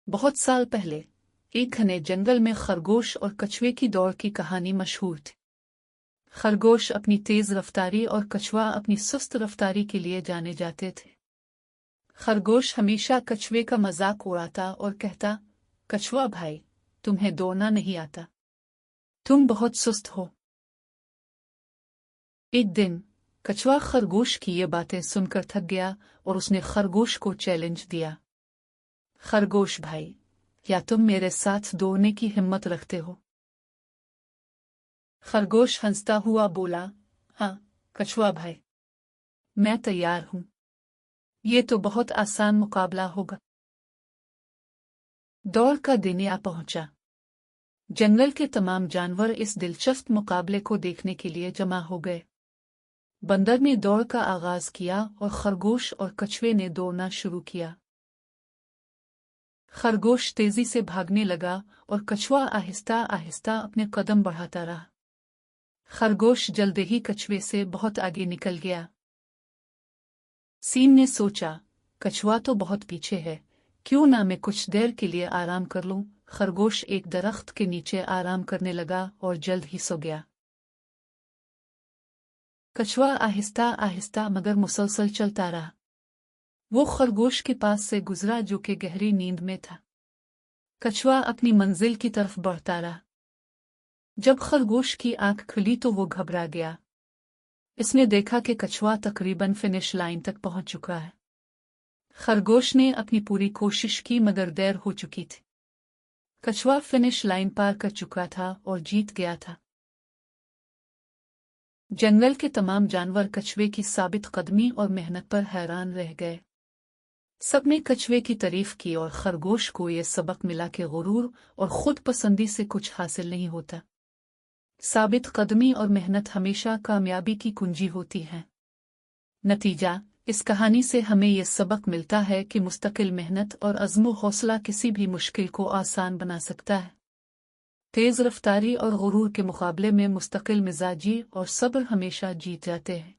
बहुत साल पहले एक घने जंगल में खरगोश और कछुए की दौड़ की कहानी मशहूर थी। खरगोश अपनी तेज रफ्तारी और कछुआ अपनी सुस्त रफ्तारी के लिए जाने जाते थे। खरगोश हमेशा कछुए का मजाक उड़ाता और कहता, कछुआ भाई, तुम्हें दौड़ना नहीं आता, तुम बहुत सुस्त हो। एक दिन कछुआ खरगोश की ये बातें सुनकर थक गया और उसने खरगोश को चैलेंज दिया, खरगोश भाई, क्या तुम मेरे साथ दौड़ने की हिम्मत रखते हो? खरगोश हंसता हुआ बोला, हाँ कछुआ भाई, मैं तैयार हूं। ये तो बहुत आसान मुकाबला होगा। दौड़ का दिन आ पहुंचा। जंगल के तमाम जानवर इस दिलचस्प मुकाबले को देखने के लिए जमा हो गए। बंदर ने दौड़ का आगाज किया और खरगोश और कछुए ने दौड़ना शुरू किया। खरगोश तेजी से भागने लगा और कछुआ आहिस्ता आहिस्ता अपने कदम बढ़ाता रहा। खरगोश जल्द ही कछुए से बहुत आगे निकल गया। सीम ने सोचा, कछुआ तो बहुत पीछे है, क्यों ना मैं कुछ देर के लिए आराम कर लूं। खरगोश एक दरख्त के नीचे आराम करने लगा और जल्द ही सो गया। कछुआ आहिस्ता आहिस्ता मगर मुसलसल चलता रहा। वो खरगोश के पास से गुजरा जो कि गहरी नींद में था। कछुआ अपनी मंजिल की तरफ बढ़ता रहा। जब खरगोश की आंख खुली तो वो घबरा गया। इसने देखा कि कछुआ तकरीबन फिनिश लाइन तक पहुंच चुका है। खरगोश ने अपनी पूरी कोशिश की मगर देर हो चुकी थी। कछुआ फिनिश लाइन पार कर चुका था और जीत गया था। जंगल के तमाम जानवर कछुए की साबित कदमी और मेहनत पर हैरान रह गए। सबने कछुए की तारीफ की और खरगोश को यह सबक मिला कि गुरूर और खुद पसंदी से कुछ हासिल नहीं होता। साबित कदमी और मेहनत हमेशा कामयाबी की कुंजी होती है। नतीजा, इस कहानी से हमें यह सबक मिलता है कि मुस्तकिल मेहनत और अज़्म हौसला किसी भी मुश्किल को आसान बना सकता है। तेज़ रफ्तारी और गुरूर के मुकाबले में मुस्तकिल मिजाजी और सब्र हमेशा जीत जाते हैं।